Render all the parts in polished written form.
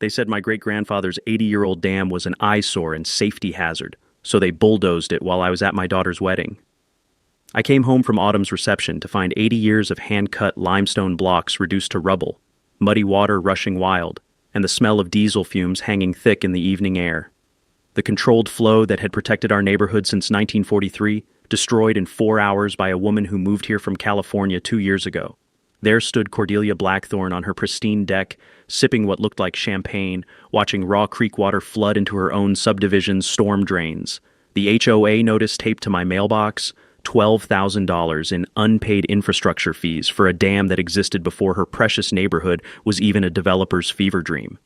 They said my great-grandfather's 80-year-old dam was an eyesore and safety hazard, so they bulldozed it while I was at my daughter's wedding. I came home from Autumn's reception to find 80 years of hand-cut limestone blocks reduced to rubble, muddy water rushing wild, and the smell of diesel fumes hanging thick in the evening air. The controlled flow that had protected our neighborhood since 1943, destroyed in 4 hours by a woman who moved here from California 2 years ago. There stood Cordelia Blackthorne on her pristine deck, sipping what looked like champagne, watching raw creek water flood into her own subdivision's storm drains. The HOA notice taped to my mailbox, $12,000 in unpaid infrastructure fees for a dam that existed before her precious neighborhood was even a developer's fever dream.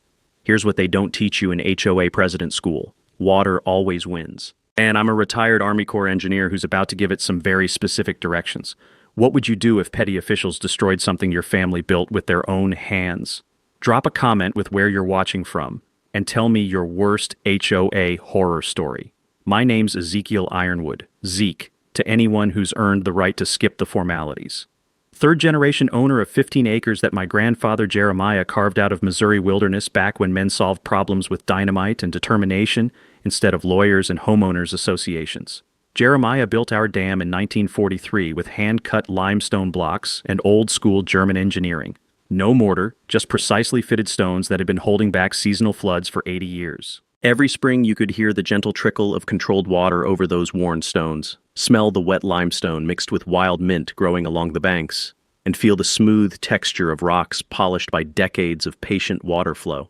Here's what they don't teach you in HOA president school. Water always wins. And I'm a retired Army Corps engineer who's about to give it some very specific directions. What would you do if petty officials destroyed something your family built with their own hands? Drop a comment with where you're watching from, and tell me your worst HOA horror story. My name's Ezekiel Ironwood, Zeke, to anyone who's earned the right to skip the formalities. Third-generation owner of 15 acres that my grandfather Jeremiah carved out of Missouri wilderness back when men solved problems with dynamite and determination instead of lawyers and homeowners associations. Jeremiah built our dam in 1943 with hand-cut limestone blocks and old-school German engineering. No mortar, just precisely fitted stones that had been holding back seasonal floods for 80 years. Every spring you could hear the gentle trickle of controlled water over those worn stones, smell the wet limestone mixed with wild mint growing along the banks, and feel the smooth texture of rocks polished by decades of patient water flow.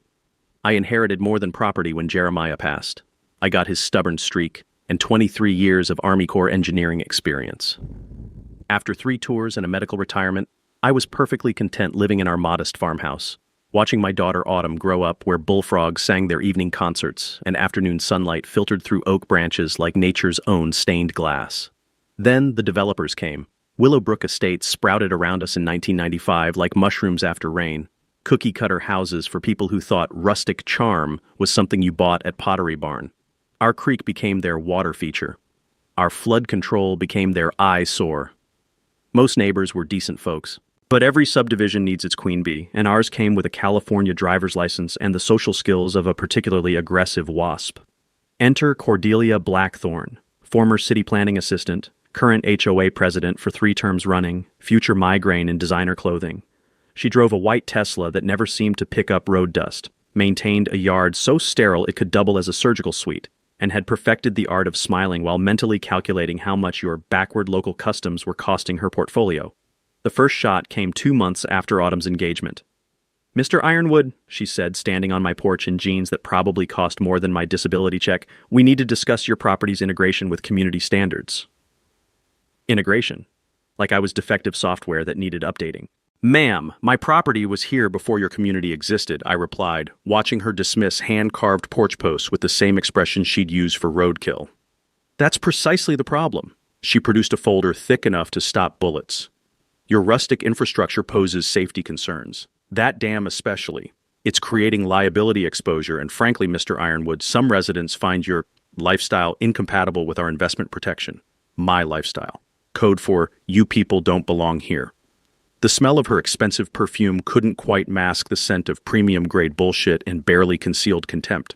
I inherited more than property when Jeremiah passed. I got his stubborn streak and 23 years of Army Corps engineering experience. After 3 tours and a medical retirement, I was perfectly content living in our modest farmhouse, watching my daughter Autumn grow up where bullfrogs sang their evening concerts and afternoon sunlight filtered through oak branches like nature's own stained glass. Then the developers came. Willowbrook Estates sprouted around us in 1995 like mushrooms after rain, cookie-cutter houses for people who thought rustic charm was something you bought at Pottery Barn. Our creek became their water feature. Our flood control became their eyesore. Most neighbors were decent folks. But every subdivision needs its queen bee, and ours came with a California driver's license and the social skills of a particularly aggressive wasp. Enter Cordelia Blackthorne, former city planning assistant, current HOA president for 3 terms running, future migraine in designer clothing. She drove a white Tesla that never seemed to pick up road dust, maintained a yard so sterile it could double as a surgical suite, and had perfected the art of smiling while mentally calculating how much your backward local customs were costing her portfolio. The first shot came 2 months after Autumn's engagement. "Mr. Ironwood," she said, standing on my porch in jeans that probably cost more than my disability check, "we need to discuss your property's integration with community standards." Integration? Like I was defective software that needed updating. "Ma'am, my property was here before your community existed," I replied, watching her dismiss hand-carved porch posts with the same expression she'd use for roadkill. "That's precisely the problem." She produced a folder thick enough to stop bullets. "Your rustic infrastructure poses safety concerns. That dam especially. It's creating liability exposure, and frankly, Mr. Ironwood, some residents find your lifestyle incompatible with our investment protection. My lifestyle. Code for, you people don't belong here." The smell of her expensive perfume couldn't quite mask the scent of premium-grade bullshit and barely concealed contempt.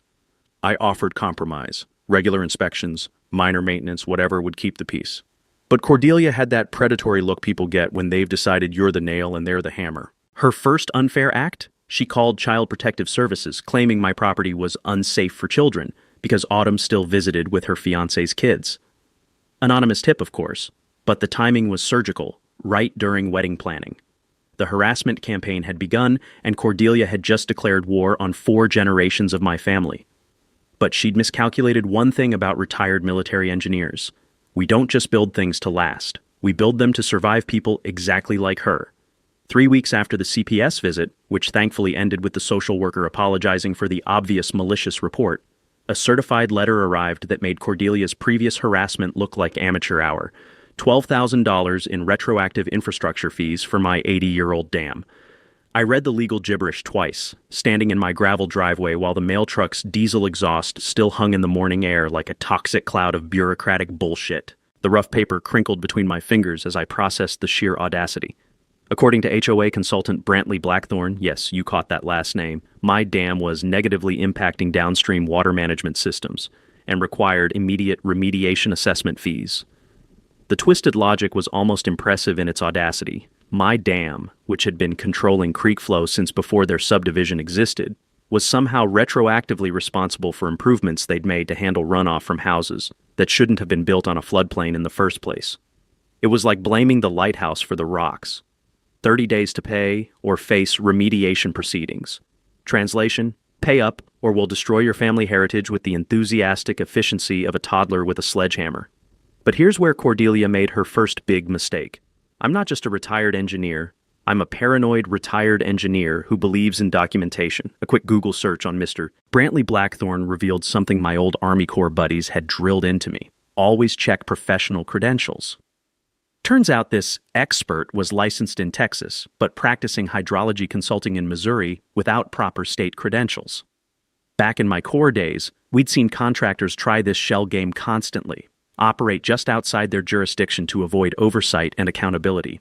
I offered compromise, regular inspections, minor maintenance, whatever would keep the peace. But Cordelia had that predatory look people get when they've decided you're the nail and they're the hammer. Her first unfair act? She called Child Protective Services, claiming my property was unsafe for children because Autumn still visited with her fiancé's kids. Anonymous tip, of course, but the timing was surgical, right during wedding planning. The harassment campaign had begun, and Cordelia had just declared war on 4 generations of my family. But she'd miscalculated one thing about retired military engineers. We don't just build things to last. We build them to survive people exactly like her. 3 weeks after the CPS visit, which thankfully ended with the social worker apologizing for the obvious malicious report, a certified letter arrived that made Cordelia's previous harassment look like amateur hour. $12,000 in retroactive infrastructure fees for my 80-year-old dam. I read the legal gibberish twice, standing in my gravel driveway while the mail truck's diesel exhaust still hung in the morning air like a toxic cloud of bureaucratic bullshit. The rough paper crinkled between my fingers as I processed the sheer audacity. According to HOA consultant Brantley Blackthorne, yes, you caught that last name, my dam was negatively impacting downstream water management systems and required immediate remediation assessment fees. The twisted logic was almost impressive in its audacity. My dam, which had been controlling creek flow since before their subdivision existed, was somehow retroactively responsible for improvements they'd made to handle runoff from houses that shouldn't have been built on a floodplain in the first place. It was like blaming the lighthouse for the rocks. 30 days to pay or face remediation proceedings. Translation: pay up or we'll destroy your family heritage with the enthusiastic efficiency of a toddler with a sledgehammer. But here's where Cordelia made her first big mistake. I'm not just a retired engineer. I'm a paranoid retired engineer who believes in documentation. A quick Google search on Mr. Brantley Blackthorne revealed something my old Army Corps buddies had drilled into me. Always check professional credentials. Turns out this expert was licensed in Texas, but practicing hydrology consulting in Missouri without proper state credentials. Back in my Corps days, we'd seen contractors try this shell game constantly, operate just outside their jurisdiction to avoid oversight and accountability.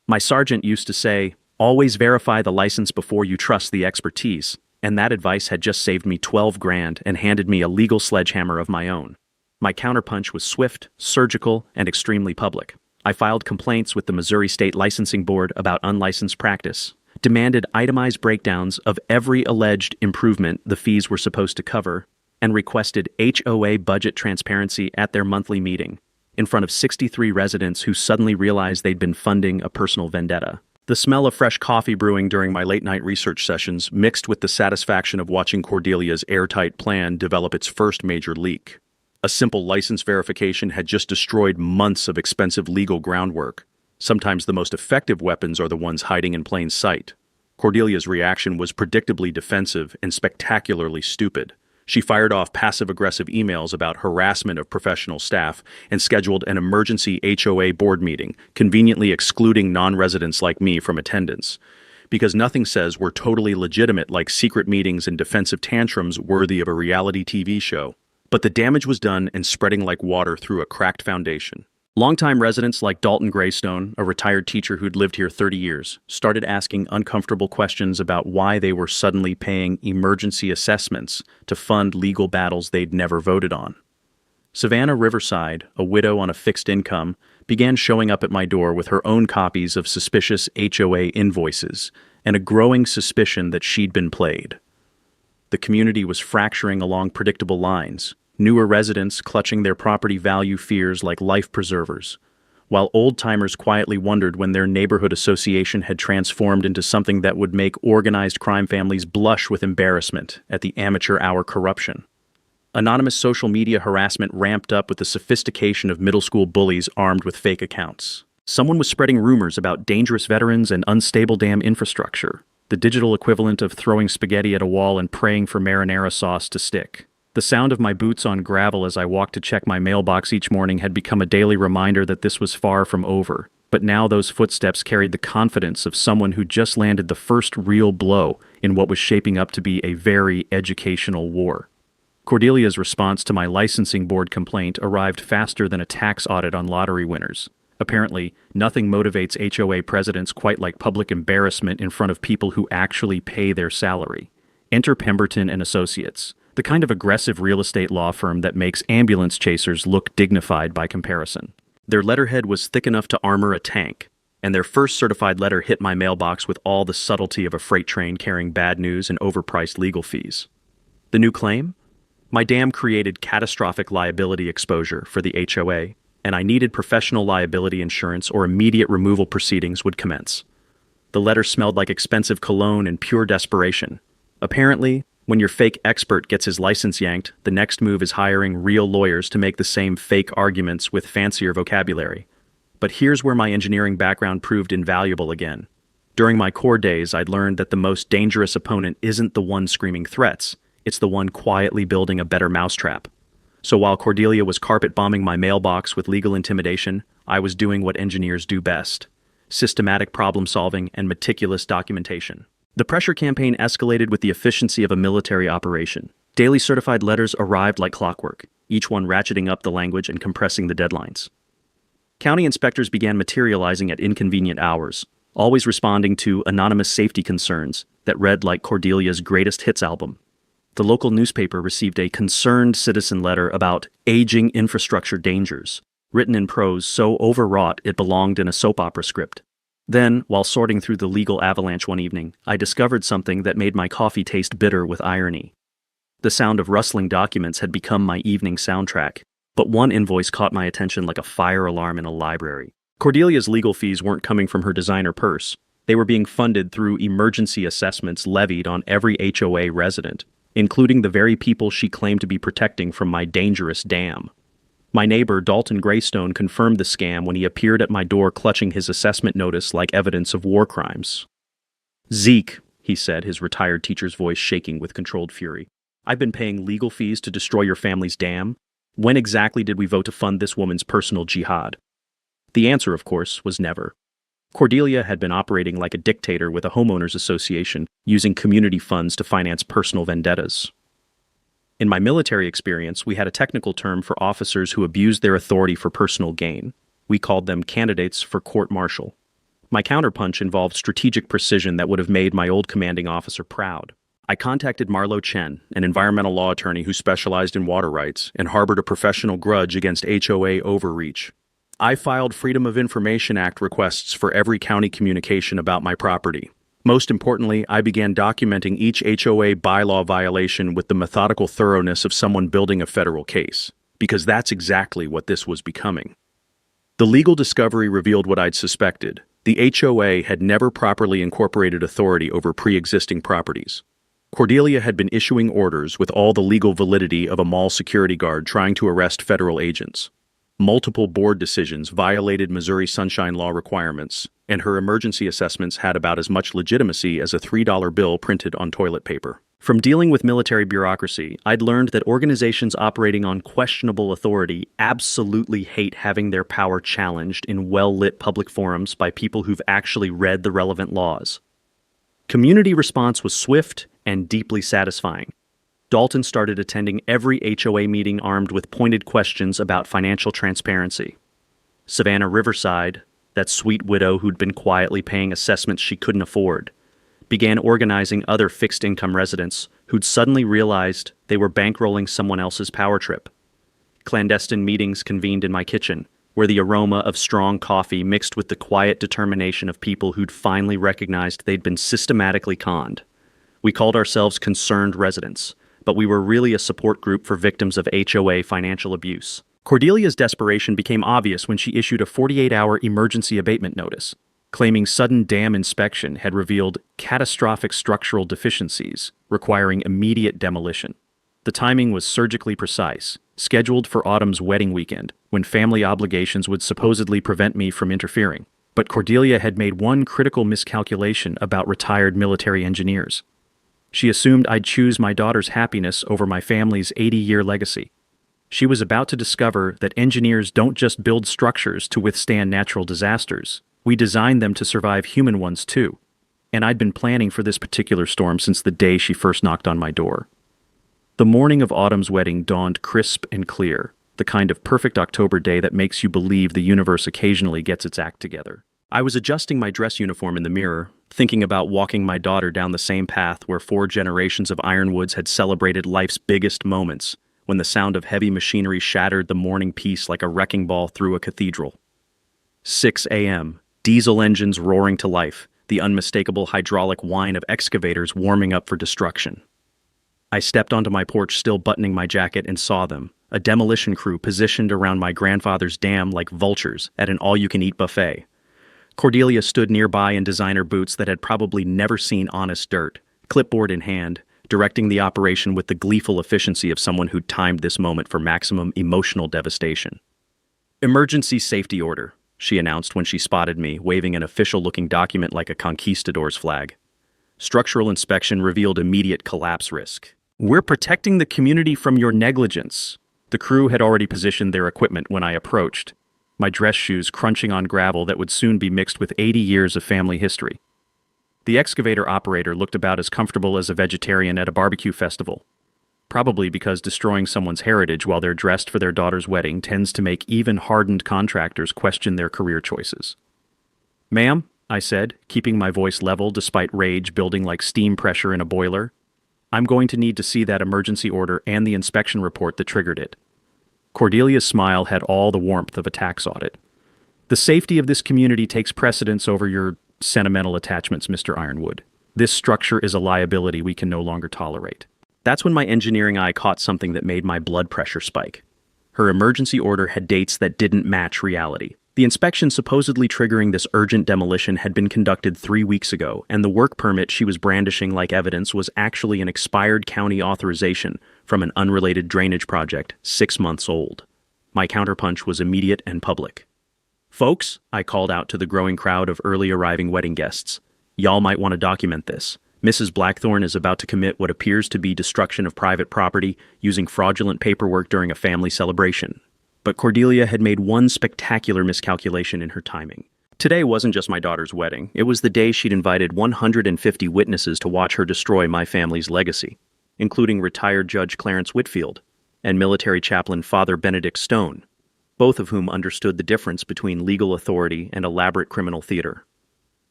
My sergeant used to say, always verify the license before you trust the expertise, and that advice had just saved me 12 grand and handed me a legal sledgehammer of my own. My counterpunch was swift, surgical, and extremely public. I filed complaints with the Missouri State Licensing Board about unlicensed practice, demanded itemized breakdowns of every alleged improvement the fees were supposed to cover, and requested HOA budget transparency at their monthly meeting, in front of 63 residents who suddenly realized they'd been funding a personal vendetta. The smell of fresh coffee brewing during my late-night research sessions mixed with the satisfaction of watching Cordelia's airtight plan develop its first major leak. A simple license verification had just destroyed months of expensive legal groundwork. Sometimes the most effective weapons are the ones hiding in plain sight. Cordelia's reaction was predictably defensive and spectacularly stupid. She fired off passive-aggressive emails about harassment of professional staff and scheduled an emergency HOA board meeting, conveniently excluding non-residents like me from attendance. Because nothing says we're totally legitimate like secret meetings and defensive tantrums worthy of a reality TV show. But the damage was done and spreading like water through a cracked foundation. Longtime residents like Dalton Greystone, a retired teacher who'd lived here 30 years, started asking uncomfortable questions about why they were suddenly paying emergency assessments to fund legal battles they'd never voted on. Savannah Riverside, a widow on a fixed income, began showing up at my door with her own copies of suspicious HOA invoices and a growing suspicion that she'd been played. The community was fracturing along predictable lines, newer residents clutching their property value fears like life preservers, while old-timers quietly wondered when their neighborhood association had transformed into something that would make organized crime families blush with embarrassment at the amateur hour corruption. Anonymous social media harassment ramped up with the sophistication of middle school bullies armed with fake accounts. Someone was spreading rumors about dangerous veterans and unstable dam infrastructure, the digital equivalent of throwing spaghetti at a wall and praying for marinara sauce to stick. The sound of my boots on gravel as I walked to check my mailbox each morning had become a daily reminder that this was far from over, but now those footsteps carried the confidence of someone who just landed the first real blow in what was shaping up to be a very educational war. Cordelia's response to my licensing board complaint arrived faster than a tax audit on lottery winners. Apparently, nothing motivates HOA presidents quite like public embarrassment in front of people who actually pay their salary. Enter Pemberton and Associates, the kind of aggressive real estate law firm that makes ambulance chasers look dignified by comparison. Their letterhead was thick enough to armor a tank, and their first certified letter hit my mailbox with all the subtlety of a freight train carrying bad news and overpriced legal fees. The new claim? My dam created catastrophic liability exposure for the HOA, and I needed professional liability insurance or immediate removal proceedings would commence. The letter smelled like expensive cologne and pure desperation. Apparently, when your fake expert gets his license yanked, the next move is hiring real lawyers to make the same fake arguments with fancier vocabulary. But here's where my engineering background proved invaluable again. During my Corps days, I'd learned that the most dangerous opponent isn't the one screaming threats, it's the one quietly building a better mousetrap. So while Cordelia was carpet bombing my mailbox with legal intimidation, I was doing what engineers do best: systematic problem solving and meticulous documentation. The pressure campaign escalated with the efficiency of a military operation. Daily certified letters arrived like clockwork, each one ratcheting up the language and compressing the deadlines. County inspectors began materializing at inconvenient hours, always responding to anonymous safety concerns that read like Cordelia's greatest hits album. The local newspaper received a concerned citizen letter about aging infrastructure dangers, written in prose so overwrought it belonged in a soap opera script. Then, while sorting through the legal avalanche one evening, I discovered something that made my coffee taste bitter with irony. The sound of rustling documents had become my evening soundtrack, but one invoice caught my attention like a fire alarm in a library. Cordelia's legal fees weren't coming from her designer purse. They were being funded through emergency assessments levied on every HOA resident, including the very people she claimed to be protecting from my dangerous dam. My neighbor, Dalton Greystone, confirmed the scam when he appeared at my door clutching his assessment notice like evidence of war crimes. "Zeke," he said, his retired teacher's voice shaking with controlled fury, "I've been paying legal fees to destroy your family's dam. When exactly did we vote to fund this woman's personal jihad?" The answer, of course, was never. Cordelia had been operating like a dictator with a homeowners association, using community funds to finance personal vendettas. In my military experience, we had a technical term for officers who abused their authority for personal gain. We called them candidates for court-martial. My counterpunch involved strategic precision that would have made my old commanding officer proud. I contacted Marlo Chen, an environmental law attorney who specialized in water rights and harbored a professional grudge against HOA overreach. I filed Freedom of Information Act requests for every county communication about my property. Most importantly, I began documenting each HOA bylaw violation with the methodical thoroughness of someone building a federal case, because that's exactly what this was becoming. The legal discovery revealed what I'd suspected. The HOA had never properly incorporated authority over pre-existing properties. Cordelia had been issuing orders with all the legal validity of a mall security guard trying to arrest federal agents. Multiple board decisions violated Missouri Sunshine Law requirements, and her emergency assessments had about as much legitimacy as a $3 bill printed on toilet paper. From dealing with military bureaucracy, I'd learned that organizations operating on questionable authority absolutely hate having their power challenged in well-lit public forums by people who've actually read the relevant laws. Community response was swift and deeply satisfying. Dalton started attending every HOA meeting armed with pointed questions about financial transparency. Savannah Riverside, that sweet widow who'd been quietly paying assessments she couldn't afford, began organizing other fixed-income residents who'd suddenly realized they were bankrolling someone else's power trip. Clandestine meetings convened in my kitchen, where the aroma of strong coffee mixed with the quiet determination of people who'd finally recognized they'd been systematically conned. We called ourselves Concerned Residents, but we were really a support group for victims of HOA financial abuse. Cordelia's desperation became obvious when she issued a 48-hour emergency abatement notice, claiming sudden dam inspection had revealed catastrophic structural deficiencies requiring immediate demolition. The timing was surgically precise, scheduled for Autumn's wedding weekend, when family obligations would supposedly prevent me from interfering. But Cordelia had made one critical miscalculation about retired military engineers. She assumed I'd choose my daughter's happiness over my family's 80-year legacy. She was about to discover that engineers don't just build structures to withstand natural disasters. We design them to survive human ones too. And I'd been planning for this particular storm since the day she first knocked on my door. The morning of Autumn's wedding dawned crisp and clear, the kind of perfect October day that makes you believe the universe occasionally gets its act together. I was adjusting my dress uniform in the mirror, thinking about walking my daughter down the same path where 4 generations of Ironwoods had celebrated life's biggest moments, when the sound of heavy machinery shattered the morning peace like a wrecking ball through a cathedral. 6 a.m., diesel engines roaring to life, the unmistakable hydraulic whine of excavators warming up for destruction. I stepped onto my porch still buttoning my jacket and saw them, a demolition crew positioned around my grandfather's dam like vultures at an all-you-can-eat buffet. Cordelia stood nearby in designer boots that had probably never seen honest dirt, clipboard in hand, directing the operation with the gleeful efficiency of someone who'd timed this moment for maximum emotional devastation. "Emergency safety order," she announced when she spotted me, waving an official-looking document like a conquistador's flag. Structural inspection revealed immediate collapse risk. "We're protecting the community from your negligence." The crew had already positioned their equipment when I approached, my dress shoes crunching on gravel that would soon be mixed with 80 years of family history. The excavator operator looked about as comfortable as a vegetarian at a barbecue festival, probably because destroying someone's heritage while they're dressed for their daughter's wedding tends to make even hardened contractors question their career choices. "Ma'am, I said, keeping my voice level despite rage building like steam pressure in a boiler. I'm going to need to see that emergency order and the inspection report that triggered it. Cordelia's smile had all the warmth of a tax audit. The safety of this community takes precedence over your sentimental attachments, Mr. Ironwood. This structure is a liability we can no longer tolerate. That's when my engineering eye caught something that made my blood pressure spike. Her emergency order had dates that didn't match reality. The inspection supposedly triggering this urgent demolition had been conducted 3 weeks ago, and the work permit she was brandishing like evidence was actually an expired county authorization from an unrelated drainage project 6 months old. My counterpunch was immediate and public. "Folks," I called out to the growing crowd of early arriving wedding guests, "y'all might want to document this. Mrs. Blackthorne is about to commit what appears to be destruction of private property using fraudulent paperwork during a family celebration." But Cordelia had made one spectacular miscalculation in her timing. Today wasn't just my daughter's wedding. It was the day she'd invited 150 witnesses to watch her destroy my family's legacy, including retired Judge Clarence Whitfield and military chaplain Father Benedict Stone, both of whom understood the difference between legal authority and elaborate criminal theater.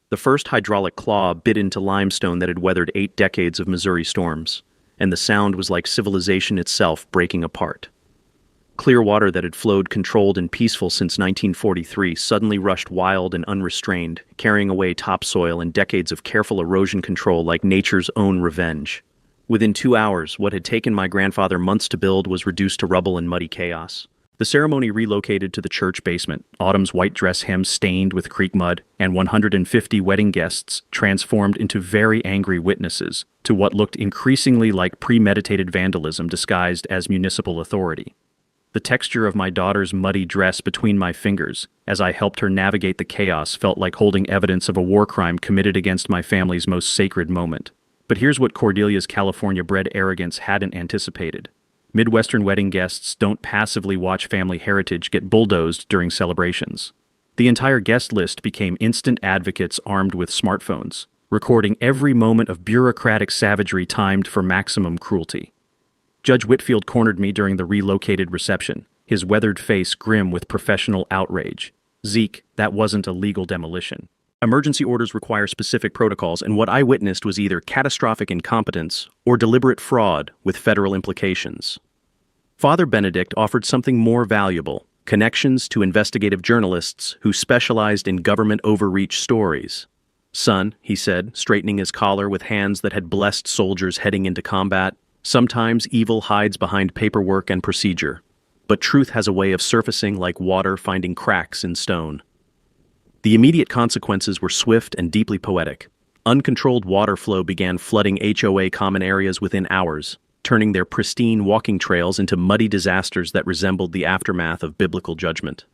The first hydraulic claw bit into limestone that had weathered 8 decades of Missouri storms, and the sound was like civilization itself breaking apart. Clear water that had flowed controlled and peaceful since 1943 suddenly rushed wild and unrestrained, carrying away topsoil and decades of careful erosion control like nature's own revenge. Within 2 hours, what had taken my grandfather months to build was reduced to rubble and muddy chaos. The ceremony relocated to the church basement, Autumn's white dress hem stained with creek mud, and 150 wedding guests transformed into very angry witnesses to what looked increasingly like premeditated vandalism disguised as municipal authority. The texture of my daughter's muddy dress between my fingers, as I helped her navigate the chaos, felt like holding evidence of a war crime committed against my family's most sacred moment. But here's what Cordelia's California-bred arrogance hadn't anticipated. Midwestern wedding guests don't passively watch family heritage get bulldozed during celebrations. The entire guest list became instant advocates armed with smartphones, recording every moment of bureaucratic savagery timed for maximum cruelty. Judge Whitfield cornered me during the relocated reception, his weathered face grim with professional outrage. "Zeke, that wasn't a legal demolition. Emergency orders require specific protocols, and what I witnessed was either catastrophic incompetence or deliberate fraud with federal implications." Father Benedict offered something more valuable: connections to investigative journalists who specialized in government overreach stories. "Son," he said, straightening his collar with hands that had blessed soldiers heading into combat, "sometimes evil hides behind paperwork and procedure, but truth has a way of surfacing like water finding cracks in stone." The immediate consequences were swift and deeply poetic. Uncontrolled water flow began flooding HOA common areas within hours, turning their pristine walking trails into muddy disasters that resembled the aftermath of biblical judgment.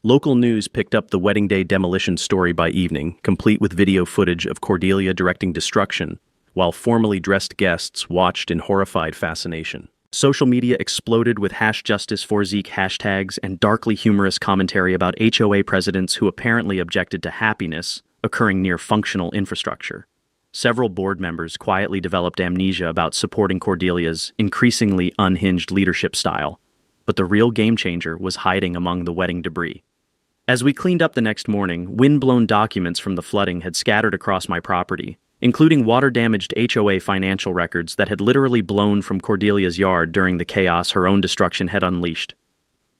Local news picked up the wedding day demolition story by evening, complete with video footage of Cordelia directing destruction, while formally dressed guests watched in horrified fascination. Social media exploded with #JusticeForZeke hashtags and darkly humorous commentary about HOA presidents who apparently objected to happiness occurring near functional infrastructure. Several board members quietly developed amnesia about supporting Cordelia's increasingly unhinged leadership style, but the real game changer was hiding among the wedding debris. As we cleaned up the next morning, wind-blown documents from the flooding had scattered across my property, including water-damaged HOA financial records that had literally blown from Cordelia's yard during the chaos her own destruction had unleashed.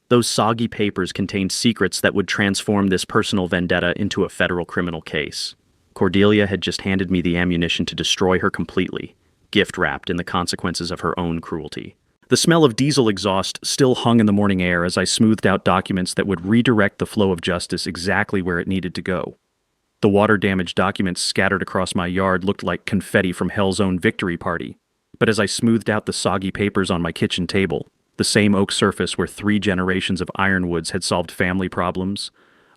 Those soggy papers contained secrets that would transform this personal vendetta into a federal criminal case. Cordelia had just handed me the ammunition to destroy her completely, gift-wrapped in the consequences of her own cruelty. The smell of diesel exhaust still hung in the morning air as I smoothed out documents that would redirect the flow of justice exactly where it needed to go. The water-damaged documents scattered across my yard looked like confetti from Hell's own victory party. But as I smoothed out the soggy papers on my kitchen table, the same oak surface where 3 generations of Ironwoods had solved family problems,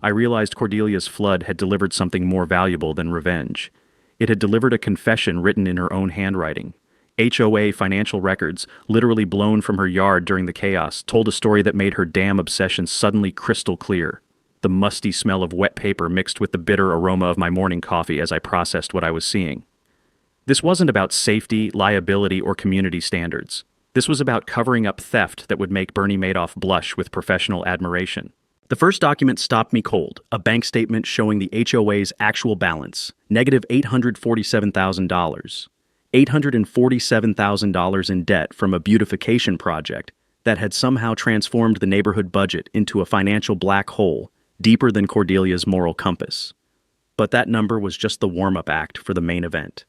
I realized Cordelia's flood had delivered something more valuable than revenge. It had delivered a confession written in her own handwriting. HOA financial records, literally blown from her yard during the chaos, told a story that made her damn obsession suddenly crystal clear. The musty smell of wet paper mixed with the bitter aroma of my morning coffee as I processed what I was seeing. This wasn't about safety, liability, or community standards. This was about covering up theft that would make Bernie Madoff blush with professional admiration. The first document stopped me cold, a bank statement showing the HOA's actual balance, negative $847,000. $847,000 in debt from a beautification project that had somehow transformed the neighborhood budget into a financial black hole deeper than Cordelia's moral compass. But that number was just the warm-up act for the main event.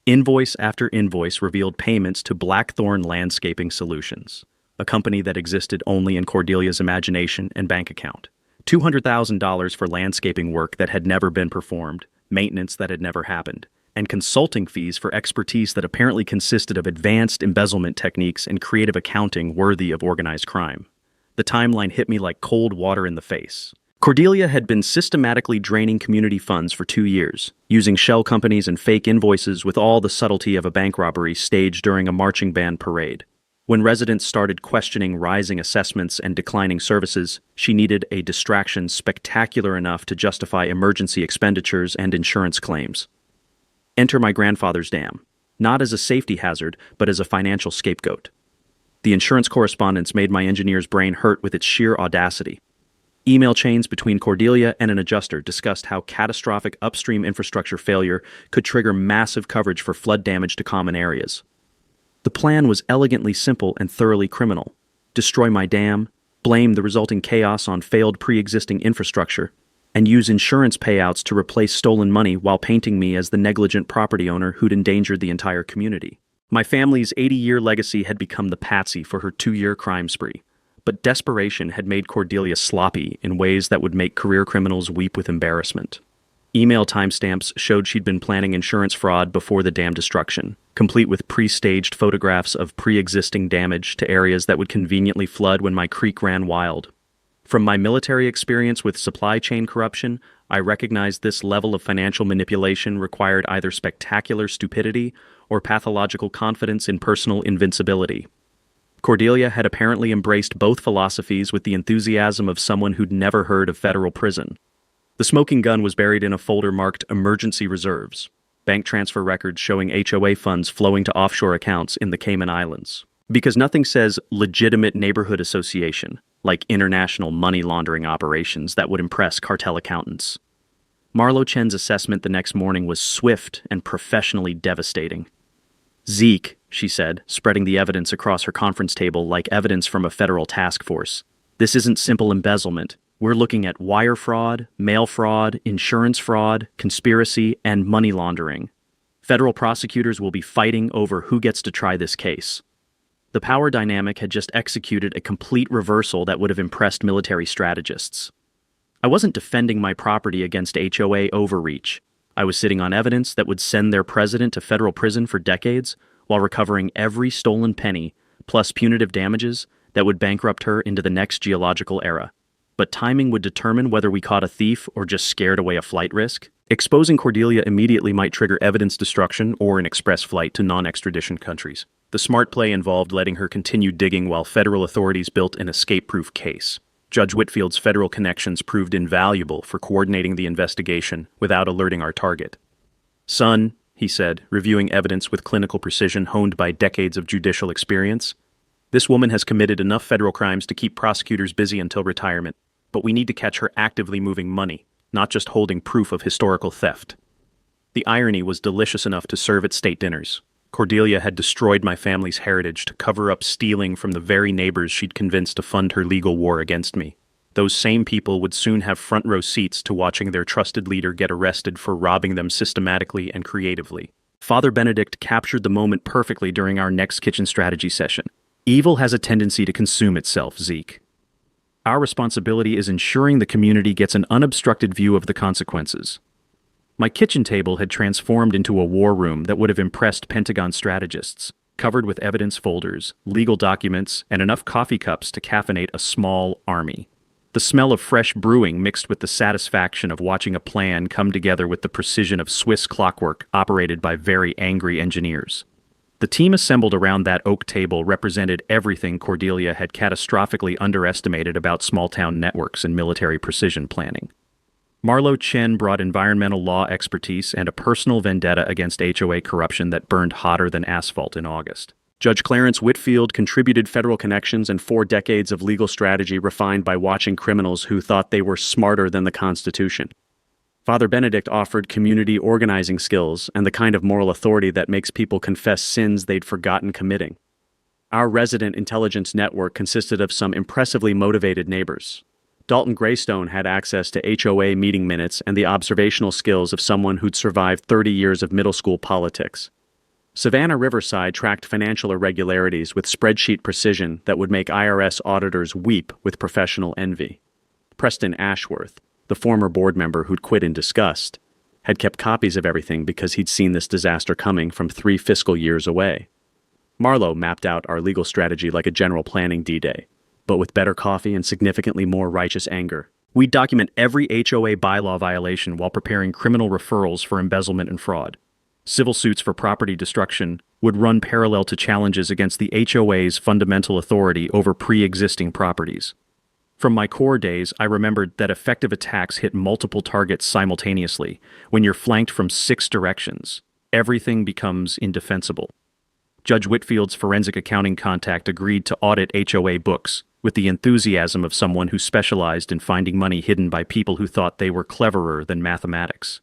Invoice after invoice revealed payments to Blackthorn Landscaping Solutions, a company that existed only in Cordelia's imagination and bank account. $200,000 for landscaping work that had never been performed, maintenance that had never happened, and consulting fees for expertise that apparently consisted of advanced embezzlement techniques and creative accounting worthy of organized crime. The timeline hit me like cold water in the face. Cordelia had been systematically draining community funds for 2 years, using shell companies and fake invoices with all the subtlety of a bank robbery staged during a marching band parade. When residents started questioning rising assessments and declining services, she needed a distraction spectacular enough to justify emergency expenditures and insurance claims. Enter my grandfather's dam, not as a safety hazard, but as a financial scapegoat. The insurance correspondence made my engineer's brain hurt with its sheer audacity. Email chains between Cordelia and an adjuster discussed how catastrophic upstream infrastructure failure could trigger massive coverage for flood damage to common areas. The plan was elegantly simple and thoroughly criminal. Destroy my dam, blame the resulting chaos on failed pre-existing infrastructure, and use insurance payouts to replace stolen money while painting me as the negligent property owner who'd endangered the entire community. My family's 80-year legacy had become the patsy for her 2-year crime spree, but desperation had made Cordelia sloppy in ways that would make career criminals weep with embarrassment. Email timestamps showed she'd been planning insurance fraud before the dam destruction, complete with pre-staged photographs of pre-existing damage to areas that would conveniently flood when my creek ran wild. From my military experience with supply chain corruption, I recognized this level of financial manipulation required either spectacular stupidity or pathological confidence in personal invincibility. Cordelia had apparently embraced both philosophies with the enthusiasm of someone who'd never heard of federal prison. The smoking gun was buried in a folder marked Emergency Reserves, bank transfer records showing HOA funds flowing to offshore accounts in the Cayman Islands. Because nothing says legitimate neighborhood association, like international money laundering operations that would impress cartel accountants. Marlo Chen's assessment the next morning was swift and professionally devastating. "Zeke," she said, spreading the evidence across her conference table like evidence from a federal task force. "This isn't simple embezzlement. We're looking at wire fraud, mail fraud, insurance fraud, conspiracy, and money laundering. Federal prosecutors will be fighting over who gets to try this case." The power dynamic had just executed a complete reversal that would have impressed military strategists. I wasn't defending my property against HOA overreach. I was sitting on evidence that would send their president to federal prison for decades while recovering every stolen penny, plus punitive damages that would bankrupt her into the next geological era. But timing would determine whether we caught a thief or just scared away a flight risk. Exposing Cordelia immediately might trigger evidence destruction or an express flight to non-extradition countries. The smart play involved letting her continue digging while federal authorities built an escape-proof case. Judge Whitfield's federal connections proved invaluable for coordinating the investigation without alerting our target. "Son," he said, reviewing evidence with clinical precision honed by decades of judicial experience, "this woman has committed enough federal crimes to keep prosecutors busy until retirement, but we need to catch her actively moving money, not just holding proof of historical theft." The irony was delicious enough to serve at state dinners. Cordelia had destroyed my family's heritage to cover up stealing from the very neighbors she'd convinced to fund her legal war against me. Those same people would soon have front row seats to watching their trusted leader get arrested for robbing them systematically and creatively. Father Benedict captured the moment perfectly during our next kitchen strategy session. "Evil has a tendency to consume itself, Zeke. Our responsibility is ensuring the community gets an unobstructed view of the consequences." My kitchen table had transformed into a war room that would have impressed Pentagon strategists, covered with evidence folders, legal documents, and enough coffee cups to caffeinate a small army. The smell of fresh brewing mixed with the satisfaction of watching a plan come together with the precision of Swiss clockwork operated by very angry engineers. The team assembled around that oak table represented everything Cordelia had catastrophically underestimated about small-town networks and military precision planning. Marlo Chen brought environmental law expertise and a personal vendetta against HOA corruption that burned hotter than asphalt in August. Judge Clarence Whitfield contributed federal connections and 4 decades of legal strategy refined by watching criminals who thought they were smarter than the Constitution. Father Benedict offered community organizing skills and the kind of moral authority that makes people confess sins they'd forgotten committing. Our resident intelligence network consisted of some impressively motivated neighbors. Dalton Greystone had access to HOA meeting minutes and the observational skills of someone who'd survived 30 years of middle school politics. Savannah Riverside tracked financial irregularities with spreadsheet precision that would make IRS auditors weep with professional envy. Preston Ashworth, the former board member who'd quit in disgust, had kept copies of everything because he'd seen this disaster coming from 3 fiscal years away. Marlowe mapped out our legal strategy like a general planning D-Day, but with better coffee and significantly more righteous anger. We'd document every HOA bylaw violation while preparing criminal referrals for embezzlement and fraud. Civil suits for property destruction would run parallel to challenges against the HOA's fundamental authority over pre-existing properties. From my core days, I remembered that effective attacks hit multiple targets simultaneously. When you're flanked from 6 directions, everything becomes indefensible. Judge Whitfield's forensic accounting contact agreed to audit HOA books with the enthusiasm of someone who specialized in finding money hidden by people who thought they were cleverer than mathematics.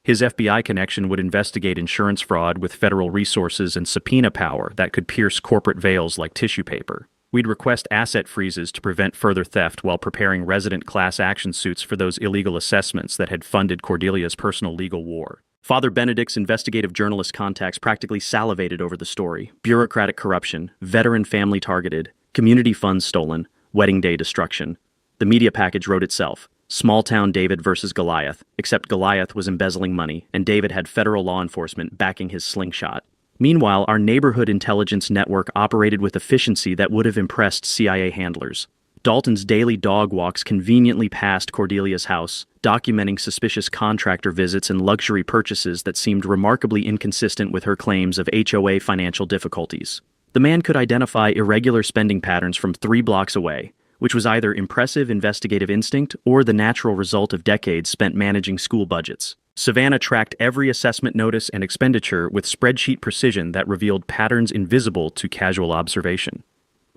His FBI connection would investigate insurance fraud with federal resources and subpoena power that could pierce corporate veils like tissue paper. We'd request asset freezes to prevent further theft while preparing resident class action suits for those illegal assessments that had funded Cordelia's personal legal war. Father Benedict's investigative journalist contacts practically salivated over the story: bureaucratic corruption, veteran family targeted, community funds stolen, wedding day destruction. The media package wrote itself. Small-town David versus Goliath, except Goliath was embezzling money, and David had federal law enforcement backing his slingshot. Meanwhile, our neighborhood intelligence network operated with efficiency that would have impressed CIA handlers. Dalton's daily dog walks conveniently past Cordelia's house, documenting suspicious contractor visits and luxury purchases that seemed remarkably inconsistent with her claims of HOA financial difficulties. The man could identify irregular spending patterns from 3 blocks away, which was either impressive investigative instinct or the natural result of decades spent managing school budgets. Savannah tracked every assessment notice and expenditure with spreadsheet precision that revealed patterns invisible to casual observation.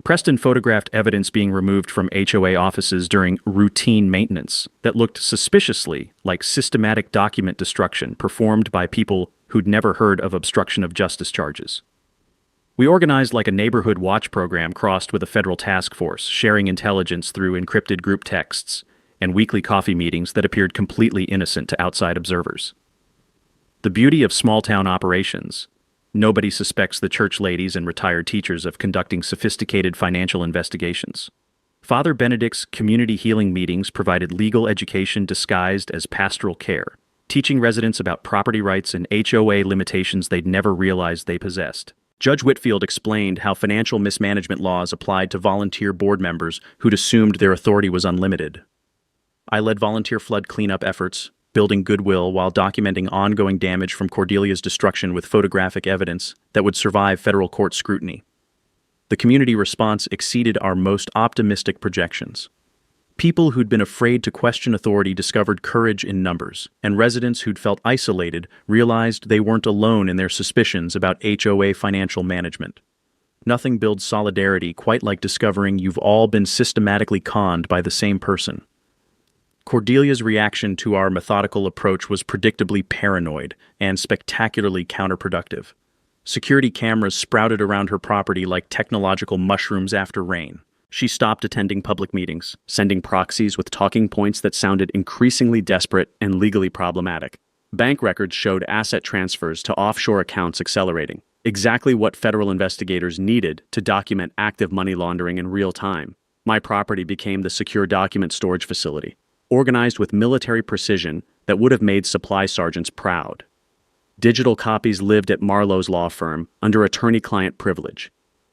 Preston photographed evidence being removed from HOA offices during routine maintenance that looked suspiciously like systematic document destruction performed by people who'd never heard of obstruction of justice charges. We organized like a neighborhood watch program crossed with a federal task force, sharing intelligence through encrypted group texts and weekly coffee meetings that appeared completely innocent to outside observers. The beauty of small-town operations: nobody suspects the church ladies and retired teachers of conducting sophisticated financial investigations. Father Benedict's community healing meetings provided legal education disguised as pastoral care, teaching residents about property rights and HOA limitations they'd never realized they possessed. Judge Whitfield explained how financial mismanagement laws applied to volunteer board members who'd assumed their authority was unlimited. I led volunteer flood cleanup efforts, building goodwill while documenting ongoing damage from Cordelia's destruction with photographic evidence that would survive federal court scrutiny. The community response exceeded our most optimistic projections. People who'd been afraid to question authority discovered courage in numbers, and residents who'd felt isolated realized they weren't alone in their suspicions about HOA financial management. Nothing builds solidarity quite like discovering you've all been systematically conned by the same person. Cordelia's reaction to our methodical approach was predictably paranoid and spectacularly counterproductive. Security cameras sprouted around her property like technological mushrooms after rain. She stopped attending public meetings, sending proxies with talking points that sounded increasingly desperate and legally problematic. Bank records showed asset transfers to offshore accounts accelerating, exactly what federal investigators needed to document active money laundering in real time. My property became the secure document storage facility, organized with military precision that would have made supply sergeants proud. Digital copies lived at Marlowe's law firm under attorney-client privilege.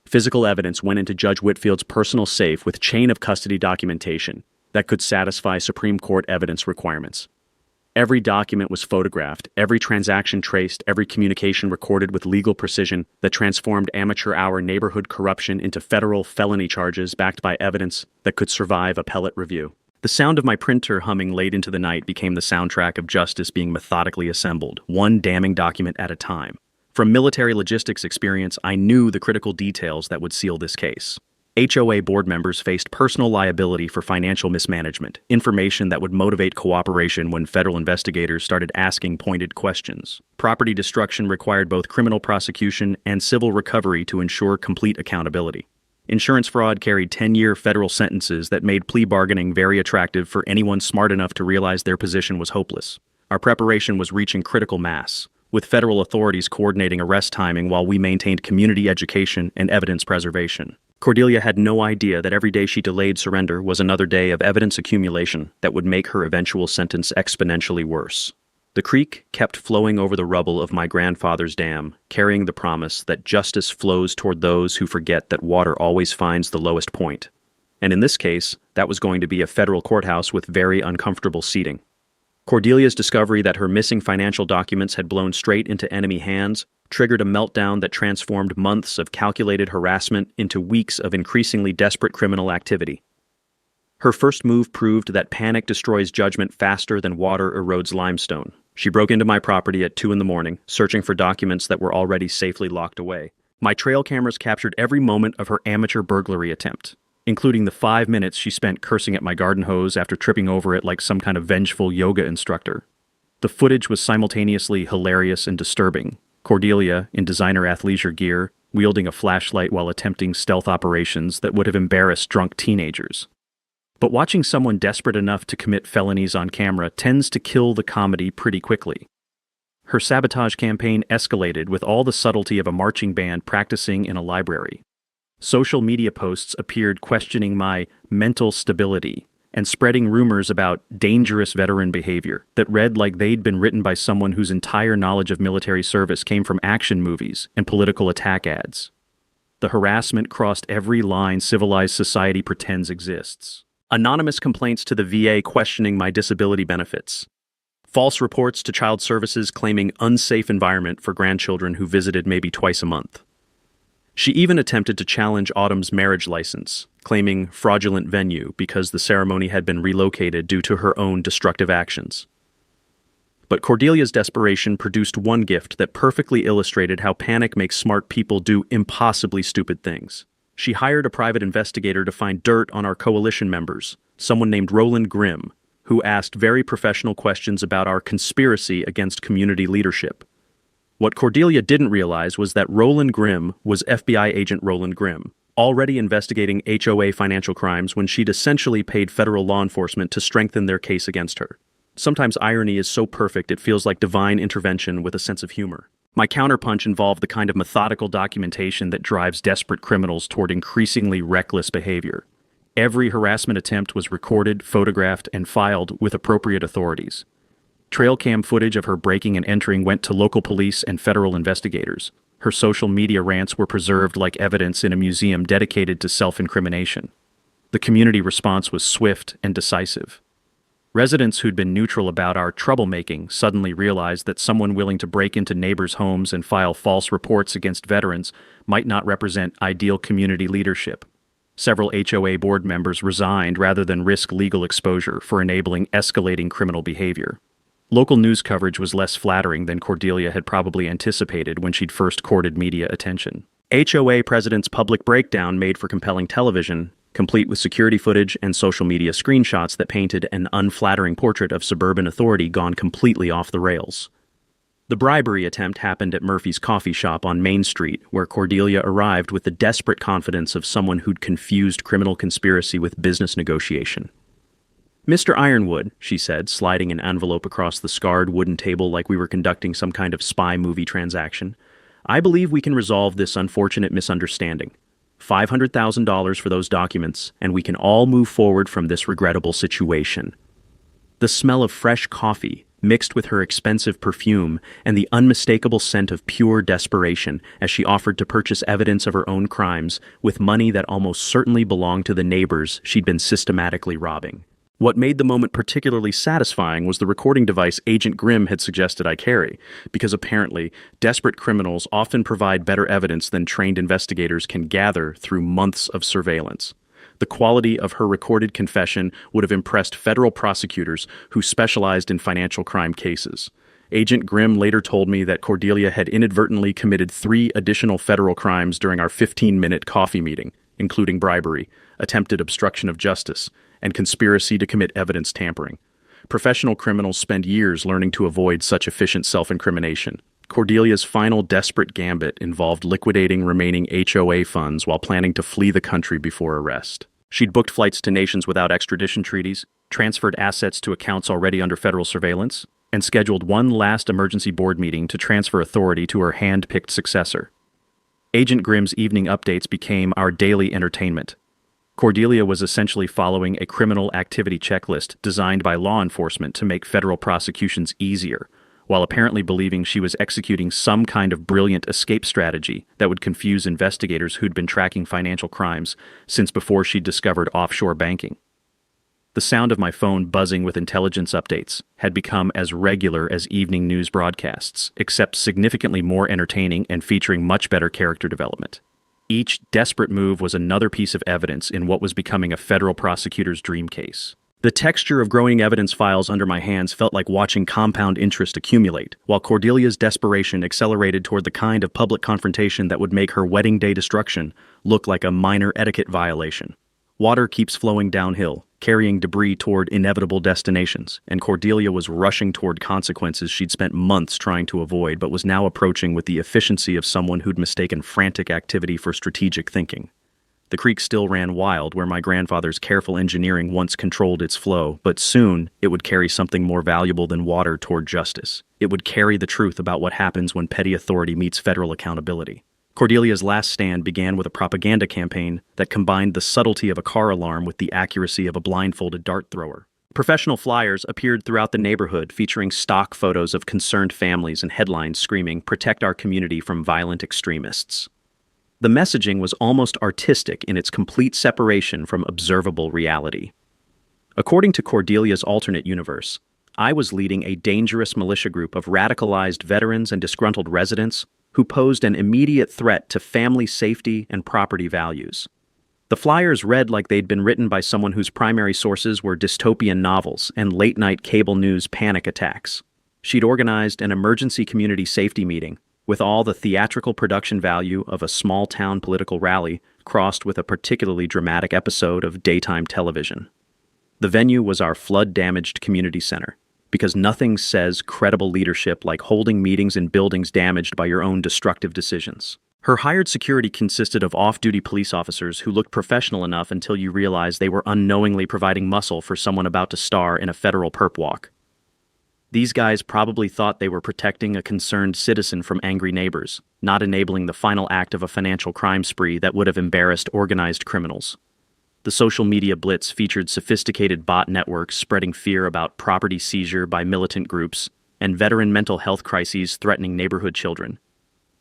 Physical evidence went into Judge Whitfield's personal safe with chain of custody documentation that could satisfy Supreme Court evidence requirements. Every document was photographed, every transaction traced, every communication recorded with legal precision that transformed amateur-hour neighborhood corruption into federal felony charges backed by evidence that could survive appellate review. The sound of my printer humming late into the night became the soundtrack of justice being methodically assembled, one damning document at a time. From military logistics experience, I knew the critical details that would seal this case. HOA board members faced personal liability for financial mismanagement, information that would motivate cooperation when federal investigators started asking pointed questions. Property destruction required both criminal prosecution and civil recovery to ensure complete accountability. Insurance fraud carried 10-year federal sentences that made plea bargaining very attractive for anyone smart enough to realize their position was hopeless. Our preparation was reaching critical mass, with federal authorities coordinating arrest timing while we maintained community education and evidence preservation. Cordelia had no idea that every day she delayed surrender was another day of evidence accumulation that would make her eventual sentence exponentially worse. The creek kept flowing over the rubble of my grandfather's dam, carrying the promise that justice flows toward those who forget that water always finds the lowest point. And in this case, that was going to be a federal courthouse with very uncomfortable seating. Cordelia's discovery that her missing financial documents had blown straight into enemy hands triggered a meltdown that transformed months of calculated harassment into weeks of increasingly desperate criminal activity. Her first move proved that panic destroys judgment faster than water erodes limestone. She broke into my property at 2 a.m, searching for documents that were already safely locked away. My trail cameras captured every moment of her amateur burglary attempt, including the 5 minutes she spent cursing at my garden hose after tripping over it like some kind of vengeful yoga instructor. The footage was simultaneously hilarious and disturbing. Cordelia, in designer athleisure gear, wielding a flashlight while attempting stealth operations that would have embarrassed drunk teenagers. But watching someone desperate enough to commit felonies on camera tends to kill the comedy pretty quickly. Her sabotage campaign escalated with all the subtlety of a marching band practicing in a library. Social media posts appeared questioning my mental stability and spreading rumors about dangerous veteran behavior that read like they'd been written by someone whose entire knowledge of military service came from action movies and political attack ads. The harassment crossed every line civilized society pretends exists. Anonymous complaints to the VA questioning my disability benefits. False reports to child services claiming unsafe environment for grandchildren who visited maybe twice a month. She even attempted to challenge Autumn's marriage license, claiming fraudulent venue because the ceremony had been relocated due to her own destructive actions. But Cordelia's desperation produced one gift that perfectly illustrated how panic makes smart people do impossibly stupid things. She hired a private investigator to find dirt on our coalition members, someone named Roland Grimm, who asked very professional questions about our conspiracy against community leadership. What Cordelia didn't realize was that Roland Grimm was FBI agent Roland Grimm, already investigating HOA financial crimes when she'd essentially paid federal law enforcement to strengthen their case against her. Sometimes irony is so perfect it feels like divine intervention with a sense of humor. My counterpunch involved the kind of methodical documentation that drives desperate criminals toward increasingly reckless behavior. Every harassment attempt was recorded, photographed, and filed with appropriate authorities. Trail cam footage of her breaking and entering went to local police and federal investigators. Her social media rants were preserved like evidence in a museum dedicated to self-incrimination. The community response was swift and decisive. Residents who'd been neutral about our troublemaking suddenly realized that someone willing to break into neighbors' homes and file false reports against veterans might not represent ideal community leadership. Several HOA board members resigned rather than risk legal exposure for enabling escalating criminal behavior. Local news coverage was less flattering than Cordelia had probably anticipated when she'd first courted media attention. HOA president's public breakdown made for compelling television, complete with security footage and social media screenshots that painted an unflattering portrait of suburban authority gone completely off the rails. The bribery attempt happened at Murphy's coffee shop on Main Street, where Cordelia arrived with the desperate confidence of someone who'd confused criminal conspiracy with business negotiation. "Mr. Ironwood," she said, sliding an envelope across the scarred wooden table like we were conducting some kind of spy movie transaction, "I believe we can resolve this unfortunate misunderstanding. $500,000 for those documents, and we can all move forward from this regrettable situation." The smell of fresh coffee, mixed with her expensive perfume and the unmistakable scent of pure desperation as she offered to purchase evidence of her own crimes with money that almost certainly belonged to the neighbors she'd been systematically robbing. What made the moment particularly satisfying was the recording device Agent Grimm had suggested I carry, because apparently, desperate criminals often provide better evidence than trained investigators can gather through months of surveillance. The quality of her recorded confession would have impressed federal prosecutors who specialized in financial crime cases. Agent Grimm later told me that Cordelia had inadvertently committed 3 additional federal crimes during our 15-minute coffee meeting, including bribery, attempted obstruction of justice, and conspiracy to commit evidence tampering. Professional criminals spend years learning to avoid such efficient self-incrimination. Cordelia's final desperate gambit involved liquidating remaining HOA funds while planning to flee the country before arrest. She'd booked flights to nations without extradition treaties, transferred assets to accounts already under federal surveillance, and scheduled one last emergency board meeting to transfer authority to her hand-picked successor. Agent Grimm's evening updates became our daily entertainment. Cordelia was essentially following a criminal activity checklist designed by law enforcement to make federal prosecutions easier, while apparently believing she was executing some kind of brilliant escape strategy that would confuse investigators who'd been tracking financial crimes since before she'd discovered offshore banking. The sound of my phone buzzing with intelligence updates had become as regular as evening news broadcasts, except significantly more entertaining and featuring much better character development. Each desperate move was another piece of evidence in what was becoming a federal prosecutor's dream case. The texture of growing evidence files under my hands felt like watching compound interest accumulate, while Cordelia's desperation accelerated toward the kind of public confrontation that would make her wedding day destruction look like a minor etiquette violation. Water keeps flowing downhill, carrying debris toward inevitable destinations, and Cordelia was rushing toward consequences she'd spent months trying to avoid but was now approaching with the efficiency of someone who'd mistaken frantic activity for strategic thinking. The creek still ran wild where my grandfather's careful engineering once controlled its flow, but soon it would carry something more valuable than water toward justice. It would carry the truth about what happens when petty authority meets federal accountability. Cordelia's last stand began with a propaganda campaign that combined the subtlety of a car alarm with the accuracy of a blindfolded dart thrower. Professional flyers appeared throughout the neighborhood featuring stock photos of concerned families and headlines screaming, "Protect our community from violent extremists." The messaging was almost artistic in its complete separation from observable reality. According to Cordelia's alternate universe, I was leading a dangerous militia group of radicalized veterans and disgruntled residents who posed an immediate threat to family safety and property values. The flyers read like they'd been written by someone whose primary sources were dystopian novels and late-night cable news panic attacks. She'd organized an emergency community safety meeting, with all the theatrical production value of a small-town political rally crossed with a particularly dramatic episode of daytime television. The venue was our flood-damaged community center, because nothing says credible leadership like holding meetings in buildings damaged by your own destructive decisions. Her hired security consisted of off-duty police officers who looked professional enough until you realized they were unknowingly providing muscle for someone about to star in a federal perp walk. These guys probably thought they were protecting a concerned citizen from angry neighbors, not enabling the final act of a financial crime spree that would have embarrassed organized criminals. The social media blitz featured sophisticated bot networks spreading fear about property seizure by militant groups and veteran mental health crises threatening neighborhood children.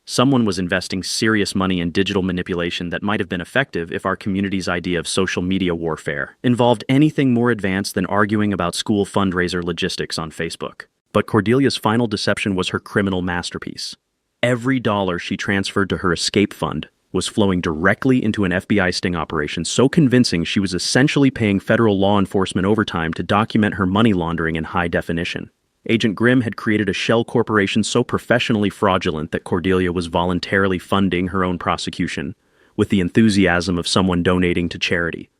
Someone was investing serious money in digital manipulation that might have been effective if our community's idea of social media warfare involved anything more advanced than arguing about school fundraiser logistics on Facebook. But Cordelia's final deception was her criminal masterpiece. Every dollar she transferred to her escape fund was flowing directly into an FBI sting operation so convincing she was essentially paying federal law enforcement overtime to document her money laundering in high definition. Agent Grimm had created a shell corporation so professionally fraudulent that Cordelia was voluntarily funding her own prosecution, with the enthusiasm of someone donating to charity.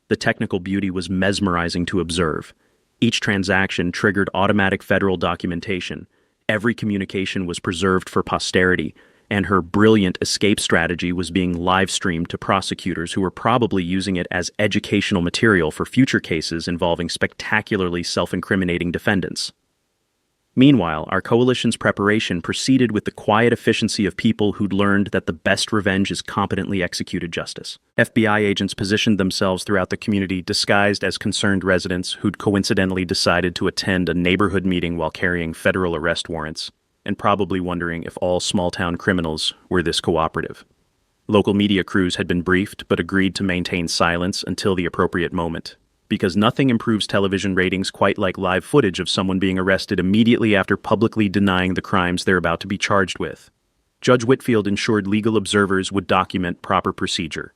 The technical beauty was mesmerizing to observe. Each transaction triggered automatic federal documentation. Every communication was preserved for posterity, and her brilliant escape strategy was being live-streamed to prosecutors who were probably using it as educational material for future cases involving spectacularly self-incriminating defendants. Meanwhile, our coalition's preparation proceeded with the quiet efficiency of people who'd learned that the best revenge is competently executed justice. FBI agents positioned themselves throughout the community disguised as concerned residents who'd coincidentally decided to attend a neighborhood meeting while carrying federal arrest warrants, and probably wondering if all small-town criminals were this cooperative. Local media crews had been briefed but agreed to maintain silence until the appropriate moment, because nothing improves television ratings quite like live footage of someone being arrested immediately after publicly denying the crimes they're about to be charged with. Judge Whitfield ensured legal observers would document proper procedure.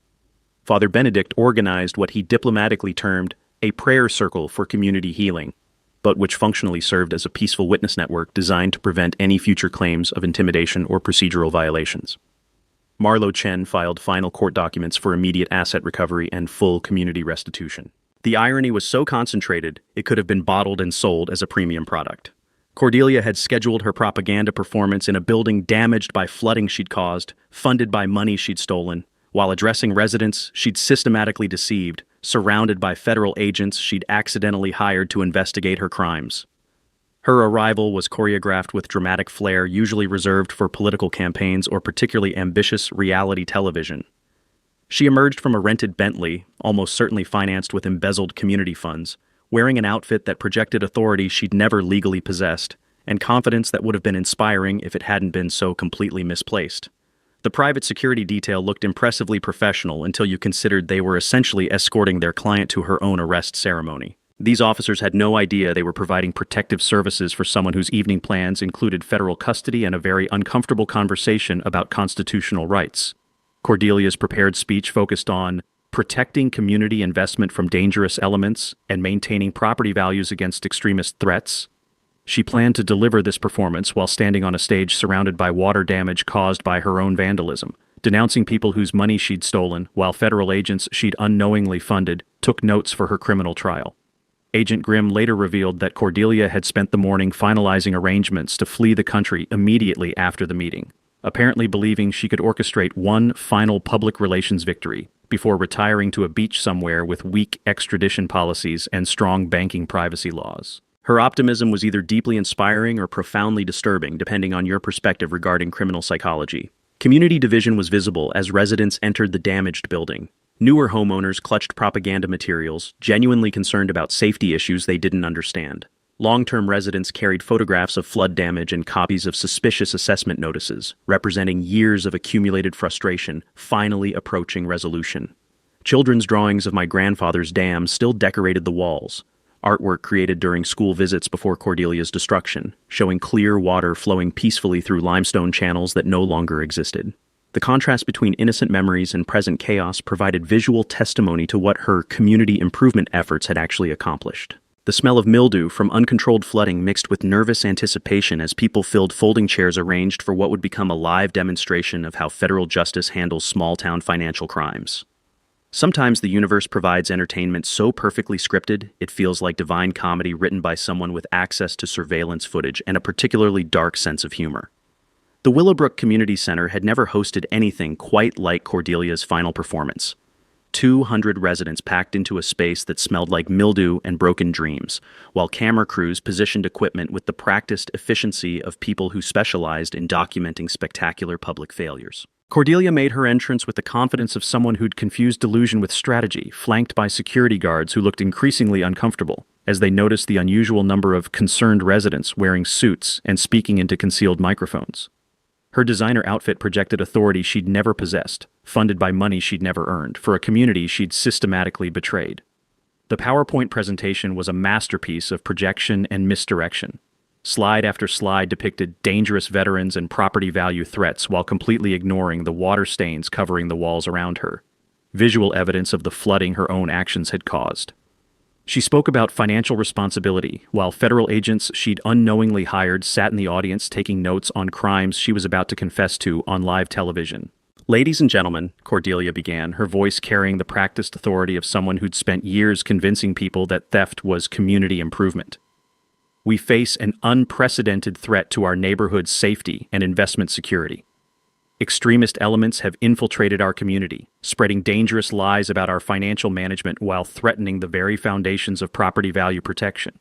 Father Benedict organized what he diplomatically termed a prayer circle for community healing. but which functionally served as a peaceful witness network designed to prevent any future claims of intimidation or procedural violations. Marlo Chen filed final court documents for immediate asset recovery and full community restitution. The irony was so concentrated, it could have been bottled and sold as a premium product. Cordelia had scheduled her propaganda performance in a building damaged by flooding she'd caused, funded by money she'd stolen. While addressing residents she'd systematically deceived, surrounded by federal agents she'd accidentally hired to investigate her crimes. Her arrival was choreographed with dramatic flair usually reserved for political campaigns or particularly ambitious reality television. She emerged from a rented Bentley, almost certainly financed with embezzled community funds, wearing an outfit that projected authority she'd never legally possessed, and confidence that would have been inspiring if it hadn't been so completely misplaced. The private security detail looked impressively professional until you considered they were essentially escorting their client to her own arrest ceremony. These officers had no idea they were providing protective services for someone whose evening plans included federal custody and a very uncomfortable conversation about constitutional rights. Cordelia's prepared speech focused on protecting community investment from dangerous elements and maintaining property values against extremist threats. She planned to deliver this performance while standing on a stage surrounded by water damage caused by her own vandalism, denouncing people whose money she'd stolen, while federal agents she'd unknowingly funded took notes for her criminal trial. Agent Grimm later revealed that Cordelia had spent the morning finalizing arrangements to flee the country immediately after the meeting, apparently believing she could orchestrate one final public relations victory before retiring to a beach somewhere with weak extradition policies and strong banking privacy laws. Her optimism was either deeply inspiring or profoundly disturbing, depending on your perspective regarding criminal psychology. Community division was visible as residents entered the damaged building. Newer homeowners clutched propaganda materials, genuinely concerned about safety issues they didn't understand. Long-term residents carried photographs of flood damage and copies of suspicious assessment notices, representing years of accumulated frustration finally approaching resolution. Children's drawings of my grandfather's dam still decorated the walls, artwork created during school visits before Cordelia's destruction, showing clear water flowing peacefully through limestone channels that no longer existed. The contrast between innocent memories and present chaos provided visual testimony to what her community improvement efforts had actually accomplished. The smell of mildew from uncontrolled flooding mixed with nervous anticipation as people filled folding chairs arranged for what would become a live demonstration of how federal justice handles small-town financial crimes. Sometimes the universe provides entertainment so perfectly scripted, it feels like divine comedy written by someone with access to surveillance footage and a particularly dark sense of humor. The Willowbrook Community Center had never hosted anything quite like Cordelia's final performance. 200 residents packed into a space that smelled like mildew and broken dreams, while camera crews positioned equipment with the practiced efficiency of people who specialized in documenting spectacular public failures. Cordelia made her entrance with the confidence of someone who'd confused delusion with strategy, flanked by security guards who looked increasingly uncomfortable as they noticed the unusual number of concerned residents wearing suits and speaking into concealed microphones. Her designer outfit projected authority she'd never possessed, funded by money she'd never earned, for a community she'd systematically betrayed. The PowerPoint presentation was a masterpiece of projection and misdirection. Slide after slide depicted dangerous veterans and property value threats while completely ignoring the water stains covering the walls around her, visual evidence of the flooding her own actions had caused. She spoke about financial responsibility, while federal agents she'd unknowingly hired sat in the audience taking notes on crimes she was about to confess to on live television. "Ladies and gentlemen," Cordelia began, her voice carrying the practiced authority of someone who'd spent years convincing people that theft was community improvement. "We face an unprecedented threat to our neighborhood's safety and investment security. Extremist elements have infiltrated our community, spreading dangerous lies about our financial management while threatening the very foundations of property value protection."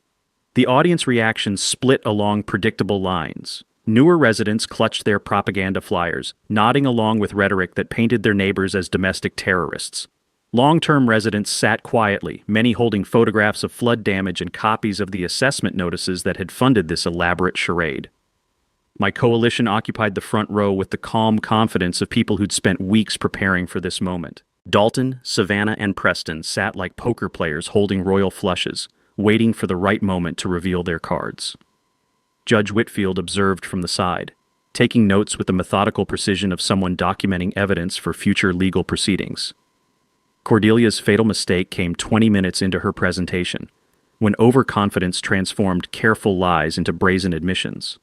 The audience reaction split along predictable lines. Newer residents clutched their propaganda flyers, nodding along with rhetoric that painted their neighbors as domestic terrorists. Long-term residents sat quietly, many holding photographs of flood damage and copies of the assessment notices that had funded this elaborate charade. My coalition occupied the front row with the calm confidence of people who'd spent weeks preparing for this moment. Dalton, Savannah, and Preston sat like poker players holding royal flushes, waiting for the right moment to reveal their cards. Judge Whitfield observed from the side, taking notes with the methodical precision of someone documenting evidence for future legal proceedings. Cordelia's fatal mistake came 20 minutes into her presentation. when overconfidence transformed careful lies into brazen admissions.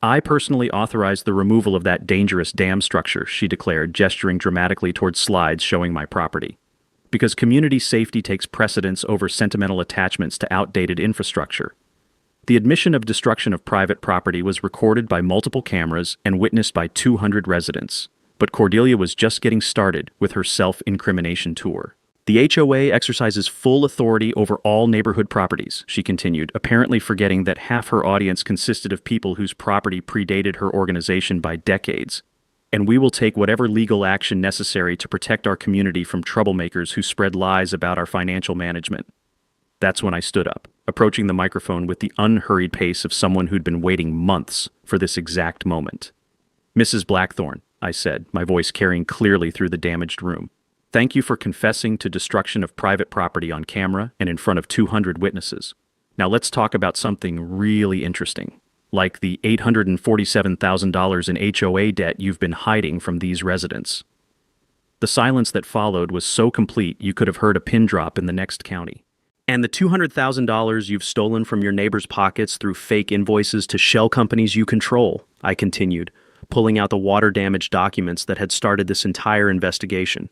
I personally authorized the removal of that dangerous dam structure, she declared, gesturing dramatically towards slides showing my property. Because community safety takes precedence over sentimental attachments to outdated infrastructure. The admission of destruction of private property was recorded by multiple cameras and witnessed by 200 residents. But Cordelia was just getting started with her self-incrimination tour. The HOA exercises full authority over all neighborhood properties, she continued, apparently forgetting that half her audience consisted of people whose property predated her organization by decades. And we will take whatever legal action necessary to protect our community from troublemakers who spread lies about our financial management. That's when I stood up, approaching the microphone with the unhurried pace of someone who'd been waiting months for this exact moment. "Mrs. Blackthorne," I said, my voice carrying clearly through the damaged room. "Thank you for confessing to destruction of private property on camera and in front of 200 witnesses. Now let's talk about something really interesting, like the $847,000 in HOA debt you've been hiding from these residents." The silence that followed was so complete you could have heard a pin drop in the next county. "And the $200,000 you've stolen from your neighbors' pockets through fake invoices to shell companies you control," I continued, pulling out the water-damaged documents that had started this entire investigation.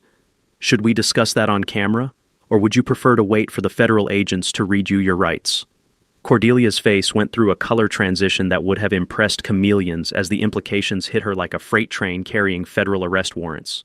"Should we discuss that on camera, or would you prefer to wait for the federal agents to read you your rights?" Cordelia's face went through a color transition that would have impressed chameleons as the implications hit her like a freight train carrying federal arrest warrants.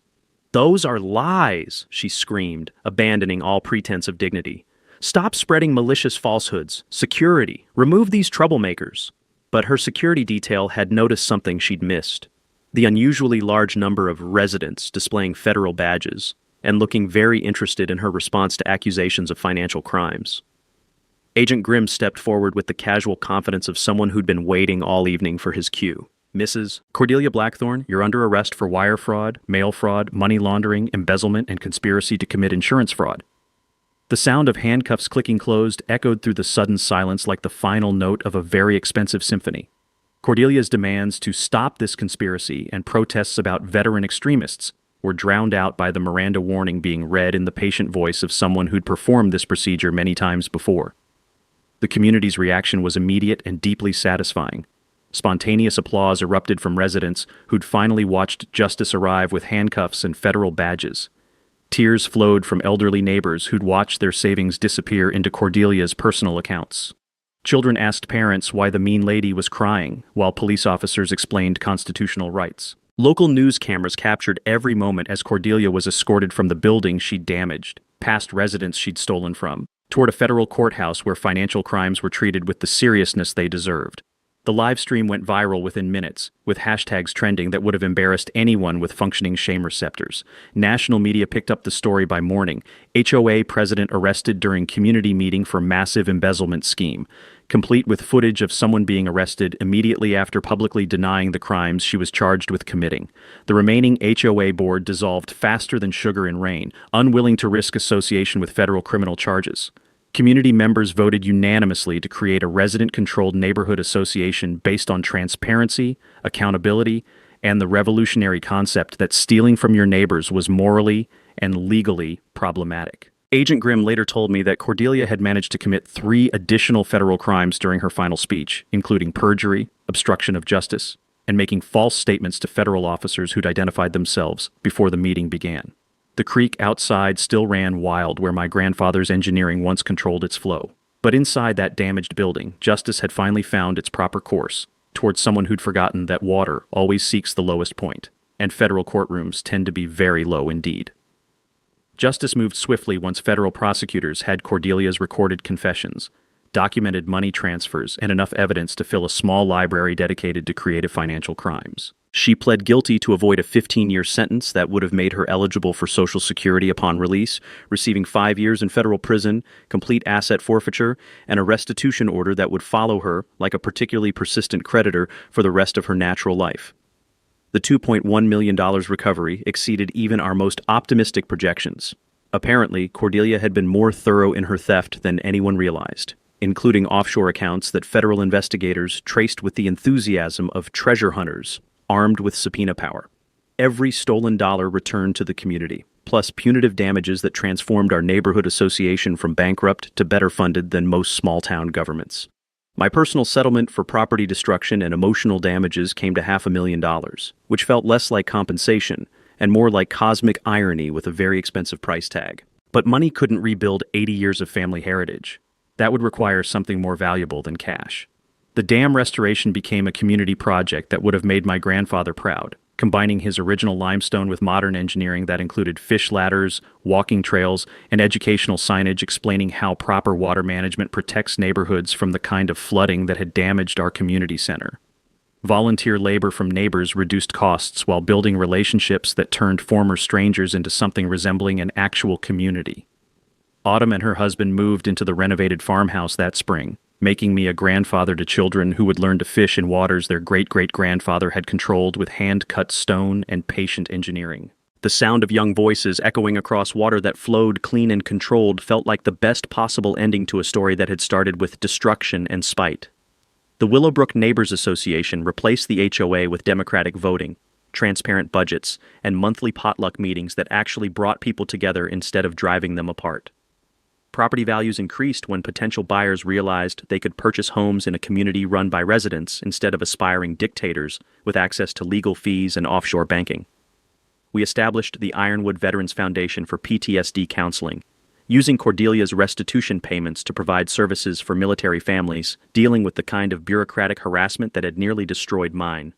"Those are lies," she screamed, abandoning all pretense of dignity. "Stop spreading malicious falsehoods. Security. Remove these troublemakers." But her security detail had noticed something she'd missed. The unusually large number of residents displaying federal badges and looking very interested in her response to accusations of financial crimes. Agent Grimm stepped forward with the casual confidence of someone who'd been waiting all evening for his cue. "Mrs. Cordelia Blackthorne, you're under arrest for wire fraud, mail fraud, money laundering, embezzlement, and conspiracy to commit insurance fraud." The sound of handcuffs clicking closed echoed through the sudden silence like the final note of a very expensive symphony. Cordelia's demands to stop this conspiracy and protests about veteran extremists were drowned out by the Miranda warning being read in the patient voice of someone who'd performed this procedure many times before. The community's reaction was immediate and deeply satisfying. Spontaneous applause erupted from residents who'd finally watched justice arrive with handcuffs and federal badges. Tears flowed from elderly neighbors who'd watched their savings disappear into Cordelia's personal accounts. Children asked parents why the mean lady was crying, while police officers explained constitutional rights. Local news cameras captured every moment as Cordelia was escorted from the building she'd damaged, past residents she'd stolen from, toward a federal courthouse where financial crimes were treated with the seriousness they deserved. The live stream went viral within minutes, with hashtags trending that would have embarrassed anyone with functioning shame receptors. National media picked up the story by morning. HOA president arrested during community meeting for massive embezzlement scheme, complete with footage of someone being arrested immediately after publicly denying the crimes she was charged with committing. The remaining HOA board dissolved faster than sugar in rain, unwilling to risk association with federal criminal charges. Community members voted unanimously to create a resident-controlled neighborhood association based on transparency, accountability, and the revolutionary concept that stealing from your neighbors was morally and legally problematic. Agent Grimm later told me that Cordelia had managed to commit 3 additional federal crimes during her final speech, including perjury, obstruction of justice, and making false statements to federal officers who'd identified themselves before the meeting began. The creek outside still ran wild where my grandfather's engineering once controlled its flow. But inside that damaged building, justice had finally found its proper course, towards someone who'd forgotten that water always seeks the lowest point, and federal courtrooms tend to be very low indeed. Justice moved swiftly once federal prosecutors had Cordelia's recorded confessions, documented money transfers, and enough evidence to fill a small library dedicated to creative financial crimes. She pled guilty to avoid a 15-year sentence that would have made her eligible for Social Security upon release, receiving 5 years in federal prison, complete asset forfeiture, and a restitution order that would follow her, like a particularly persistent creditor, for the rest of her natural life. The $2.1 million recovery exceeded even our most optimistic projections. Apparently, Cordelia had been more thorough in her theft than anyone realized, including offshore accounts that federal investigators traced with the enthusiasm of treasure hunters armed with subpoena power. Every stolen dollar returned to the community, plus punitive damages that transformed our neighborhood association from bankrupt to better funded than most small-town governments. My personal settlement for property destruction and emotional damages came to $500,000, which felt less like compensation and more like cosmic irony with a very expensive price tag. But money couldn't rebuild 80 years of family heritage. That would require something more valuable than cash. The dam restoration became a community project that would have made my grandfather proud, combining his original limestone with modern engineering that included fish ladders, walking trails, and educational signage explaining how proper water management protects neighborhoods from the kind of flooding that had damaged our community center. Volunteer labor from neighbors reduced costs while building relationships that turned former strangers into something resembling an actual community. Autumn and her husband moved into the renovated farmhouse that spring, making me a grandfather to children who would learn to fish in waters their great-great-grandfather had controlled with hand-cut stone and patient engineering. The sound of young voices echoing across water that flowed clean and controlled felt like the best possible ending to a story that had started with destruction and spite. The Willowbrook Neighbors Association replaced the HOA with democratic voting, transparent budgets, and monthly potluck meetings that actually brought people together instead of driving them apart. Property values increased when potential buyers realized they could purchase homes in a community run by residents instead of aspiring dictators with access to legal fees and offshore banking. We established the Ironwood Veterans Foundation for PTSD counseling, using Cordelia's restitution payments to provide services for military families dealing with the kind of bureaucratic harassment that had nearly destroyed mine.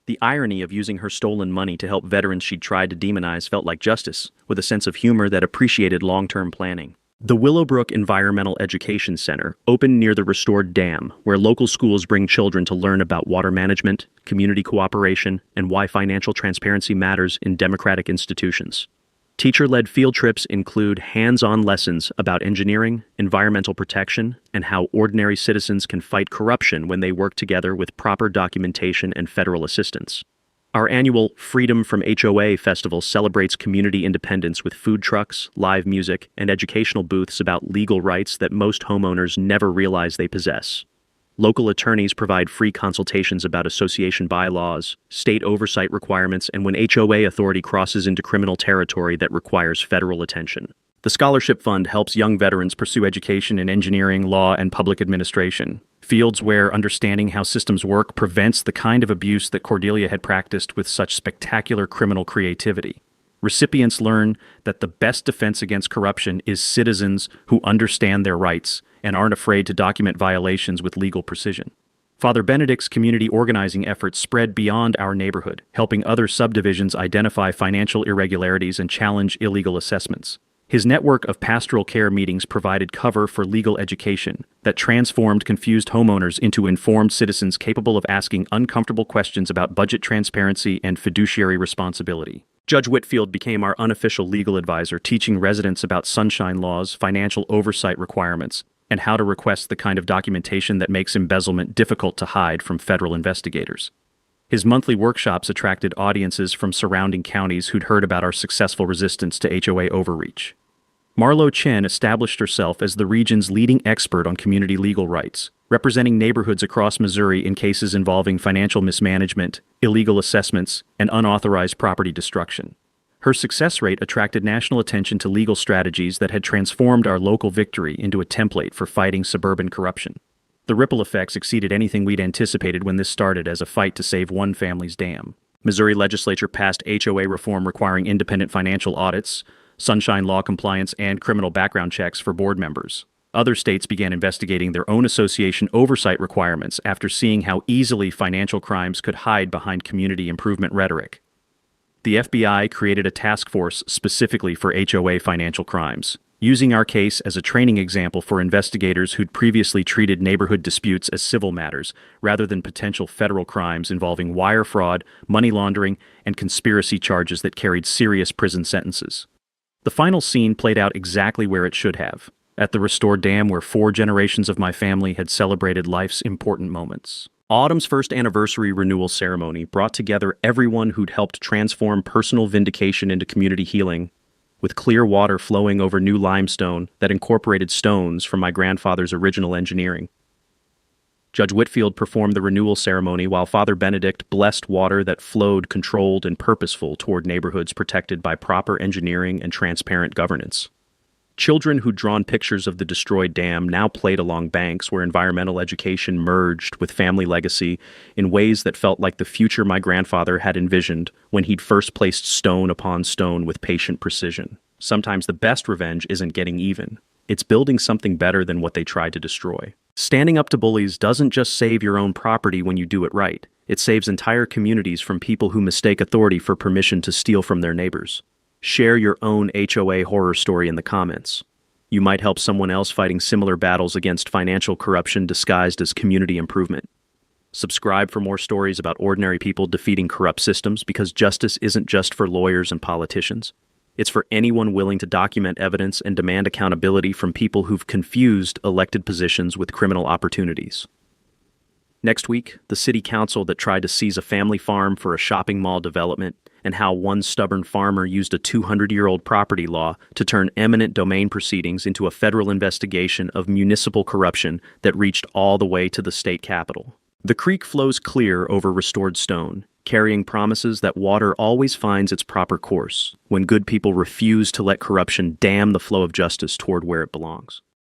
The irony of using her stolen money to help veterans she'd tried to demonize felt like justice, with a sense of humor that appreciated long-term planning. The Willowbrook Environmental Education Center opened near the restored dam, where local schools bring children to learn about water management, community cooperation, and why financial transparency matters in democratic institutions. Teacher-led field trips include hands-on lessons about engineering, environmental protection, and how ordinary citizens can fight corruption when they work together with proper documentation and federal assistance. Our annual Freedom from HOA festival celebrates community independence with food trucks, live music, and educational booths about legal rights that most homeowners never realize they possess. Local attorneys provide free consultations about association bylaws, state oversight requirements, and when HOA authority crosses into criminal territory that requires federal attention. The Scholarship Fund helps young veterans pursue education in engineering, law, and public administration, fields where understanding how systems work prevents the kind of abuse that Cordelia had practiced with such spectacular criminal creativity. Recipients learn that the best defense against corruption is citizens who understand their rights and aren't afraid to document violations with legal precision. Father Benedict's community organizing efforts spread beyond our neighborhood, helping other subdivisions identify financial irregularities and challenge illegal assessments. His network of pastoral care meetings provided cover for legal education that transformed confused homeowners into informed citizens capable of asking uncomfortable questions about budget transparency and fiduciary responsibility. Judge Whitfield became our unofficial legal advisor, teaching residents about sunshine laws, financial oversight requirements, and how to request the kind of documentation that makes embezzlement difficult to hide from federal investigators. His monthly workshops attracted audiences from surrounding counties who'd heard about our successful resistance to HOA overreach. Marlo Chen established herself as the region's leading expert on community legal rights, representing neighborhoods across Missouri in cases involving financial mismanagement, illegal assessments, and unauthorized property destruction. Her success rate attracted national attention to legal strategies that had transformed our local victory into a template for fighting suburban corruption. The ripple effects exceeded anything we'd anticipated when this started as a fight to save one family's dam. Missouri legislature passed HOA reform requiring independent financial audits, sunshine law compliance, and criminal background checks for board members. Other states began investigating their own association oversight requirements after seeing how easily financial crimes could hide behind community improvement rhetoric. The FBI created a task force specifically for HOA financial crimes, using our case as a training example for investigators who'd previously treated neighborhood disputes as civil matters rather than potential federal crimes involving wire fraud, money laundering, and conspiracy charges that carried serious prison sentences. The final scene played out exactly where it should have, at the restored dam where 4 generations of my family had celebrated life's important moments. Autumn's first anniversary renewal ceremony brought together everyone who'd helped transform personal vindication into community healing, with clear water flowing over new limestone that incorporated stones from my grandfather's original engineering. Judge Whitfield performed the renewal ceremony while Father Benedict blessed water that flowed controlled and purposeful toward neighborhoods protected by proper engineering and transparent governance. Children who'd drawn pictures of the destroyed dam now played along banks where environmental education merged with family legacy in ways that felt like the future my grandfather had envisioned when he'd first placed stone upon stone with patient precision. Sometimes the best revenge isn't getting even. It's building something better than what they tried to destroy. Standing up to bullies doesn't just save your own property when you do it right. It saves entire communities from people who mistake authority for permission to steal from their neighbors. Share your own HOA horror story in the comments. You might help someone else fighting similar battles against financial corruption disguised as community improvement. Subscribe for more stories about ordinary people defeating corrupt systems, because justice isn't just for lawyers and politicians. It's for anyone willing to document evidence and demand accountability from people who've confused elected positions with criminal opportunities. Next week, the city council that tried to seize a family farm for a shopping mall development, and how one stubborn farmer used a 200-year-old property law to turn eminent domain proceedings into a federal investigation of municipal corruption that reached all the way to the state capitol. The creek flows clear over restored stone, carrying promises that water always finds its proper course when good people refuse to let corruption dam the flow of justice toward where it belongs.